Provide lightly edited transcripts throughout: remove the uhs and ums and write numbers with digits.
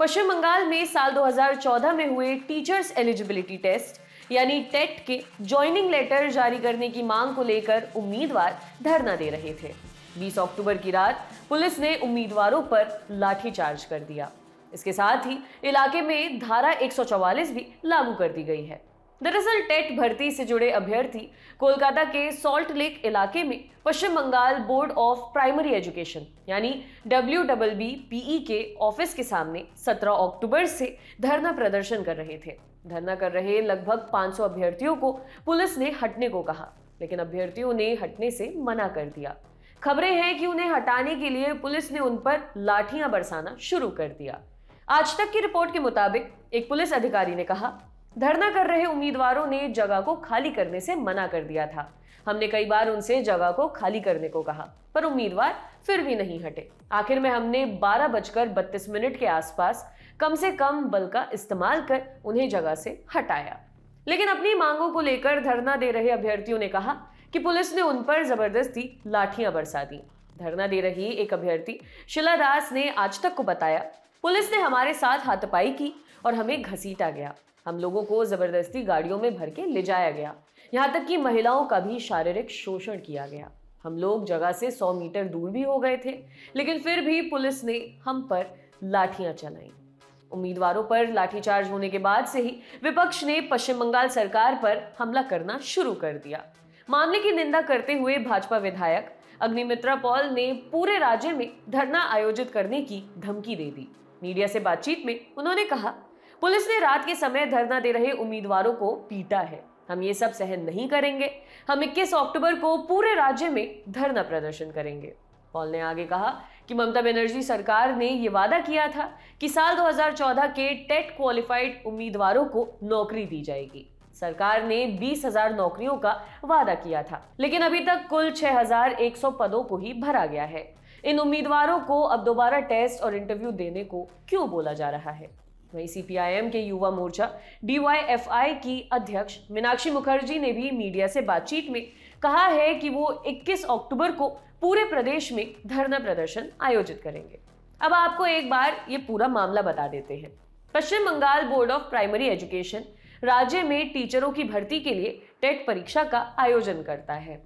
पश्चिम बंगाल में साल 2014 में हुए टीचर्स एलिजिबिलिटी टेस्ट यानी टेट के ज्वाइनिंग लेटर जारी करने की मांग को लेकर उम्मीदवार धरना दे रहे थे। 20 अक्टूबर की रात पुलिस ने उम्मीदवारों पर लाठीचार्ज कर दिया। इसके साथ ही इलाके में धारा 144 भी लागू कर दी गई है। दरअसल टेट भर्ती से जुड़े अभ्यर्थी कोलकाता के सॉल्ट लेक इलाके में Paschim Bengal board of primary education यानी WBBPE के ऑफिस के सामने 17 अक्टूबर से धरना प्रदर्शन कर रहे थे। धरना कर रहे लगभग 500 अभ्यर्थियों को पुलिस ने हटने को कहा, लेकिन अभ्यर्थियों ने हटने से मना कर दिया। खबरें हैं कि उन्हें हटाने के लिए पुलिस ने उन पर लाठियां बरसाना शुरू कर दिया। आज तक की रिपोर्ट के मुताबिक एक पुलिस अधिकारी ने कहा, धरना कर रहे उम्मीदवारों ने जगह को खाली करने से मना कर दिया था। हमने कई बार उनसे जगह को खाली करने को कहा, पर उम्मीदवार फिर भी नहीं हटे। आखिर में हमने 12:32 के आसपास कम से कम बल का इस्तेमाल कर उन्हें जगह से हटाया। लेकिन अपनी मांगों को लेकर धरना दे रहे अभ्यर्थियों ने कहा कि पुलिस ने उन पर जबरदस्ती लाठियां बरसा दी। धरना दे रही एक अभ्यर्थी शिला दास ने आज तक को बताया, पुलिस ने हमारे साथ हाथापाई की और हमें घसीटा गया। हम लोगों को जबरदस्ती गाड़ियों में भर के ले जाया गया। यहाँ तक कि महिलाओं का भी शारीरिक शोषण किया गया। हम लोग जगह से 100 मीटर दूर भी हो गए थे, लेकिन फिर भी पुलिस ने हम पर लाठियां चलाई। उम्मीदवारों पर लाठीचार्ज होने के बाद से ही विपक्ष ने पश्चिम बंगाल सरकार पर हमला करना शुरू कर दिया। मामले की निंदा करते हुए भाजपा विधायक अग्निमित्रा पॉल ने पूरे राज्य में धरना आयोजित करने की धमकी दे दी। मीडिया से बातचीत में उन्होंने कहा, पुलिस ने रात के समय धरना दे रहे उम्मीदवारों को पीटा है। हम ये सब सहन नहीं करेंगे। हम 21 अक्टूबर को पूरे राज्य में धरना प्रदर्शन करेंगे। पॉल ने आगे कहा कि ममता बनर्जी सरकार ने ये वादा किया था कि साल 2014 के टेट क्वालिफाइड उम्मीदवारों को नौकरी दी जाएगी। सरकार ने 20,000 नौकरियों का वादा किया था, लेकिन अभी तक कुल 6,100 पदों को ही भरा गया है। इन उम्मीदवारों को अब दोबारा टेस्ट और इंटरव्यू देने को क्यों बोला जा रहा है? वहीं CPIM के युवा मोर्चा DYFI की अध्यक्ष मीनाक्षी मुखर्जी ने भी मीडिया से बातचीत में कहा है कि वो 21 अक्टूबर को पूरे प्रदेश में धरना प्रदर्शन आयोजित करेंगे। अब आपको एक बार ये पूरा मामला बता देते हैं। Paschim Bengal board of primary education राज्य में टीचरों की भर्ती के लिए टेट परीक्षा का आयोजन करता है।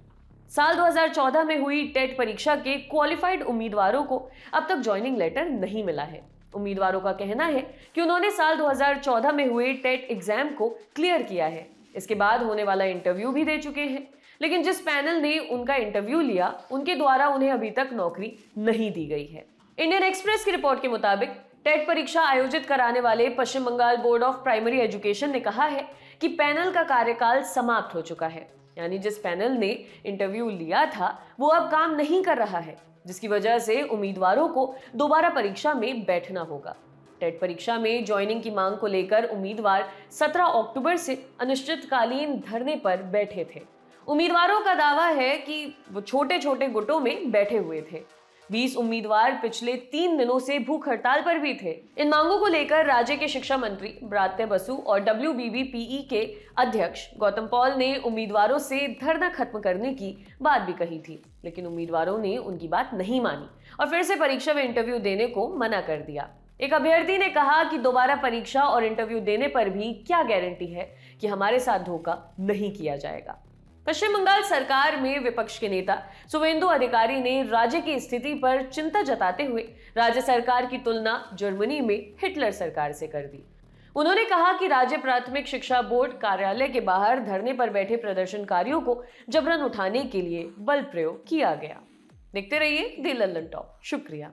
साल 2014 में हुई टेट परीक्षा के क्वालिफाइड उम्मीदवारों को अब तक ज्वाइनिंग लेटर नहीं मिला है। उम्मीदवारों का कहना है कि उन्होंने साल 2014 में हुए टेट एग्जाम को क्लियर किया है। इसके बाद होने वाला इंटरव्यू भी दे चुके हैं, लेकिन जिस पैनल ने उनका इंटरव्यू लिया उनके द्वारा उन्हें अभी तक नौकरी नहीं दी गई है। इंडियन एक्सप्रेस की रिपोर्ट के मुताबिक टेट परीक्षा आयोजित कराने वाले Paschim Bengal board of primary education ने कहा है कि पैनल का कार्यकाल समाप्त हो चुका है, यानी जिस पैनल ने इंटरव्यू लिया था वो अब काम नहीं कर रहा है, जिसकी वजह से उम्मीदवारों को दोबारा परीक्षा में बैठना होगा। टेट परीक्षा में ज्वाइनिंग की मांग को लेकर उम्मीदवार 17 अक्टूबर से अनिश्चितकालीन धरने पर बैठे थे। उम्मीदवारों का दावा है कि वो छोटे छोटे गुटों में बैठे हुए थे। 20 उम्मीदवार पिछले 3 दिनों से भूख हड़ताल पर भी थे। इन मांगों को लेकर राज्य के शिक्षा मंत्री ब्रात्य बसु और WBBPE के अध्यक्ष गौतम पॉल ने उम्मीदवारों से धरना खत्म करने की बात भी कही थी, लेकिन उम्मीदवारों ने उनकी बात नहीं मानी और फिर से परीक्षा में इंटरव्यू देने को मना कर दिया। एक अभ्यर्थी ने कहा कि दोबारा परीक्षा और इंटरव्यू देने पर भी क्या गारंटी है कि हमारे साथ धोखा नहीं किया जाएगा। पश्चिम बंगाल सरकार में विपक्ष के नेता शुवेंदु अधिकारी ने राज्य की स्थिति पर चिंता जताते हुए राज्य सरकार की तुलना जर्मनी में हिटलर सरकार से कर दी। उन्होंने कहा कि राज्य प्राथमिक शिक्षा बोर्ड कार्यालय के बाहर धरने पर बैठे प्रदर्शनकारियों को जबरन उठाने के लिए बल प्रयोग किया गया। देखते रहिए दी लल्लन टॉप। शुक्रिया।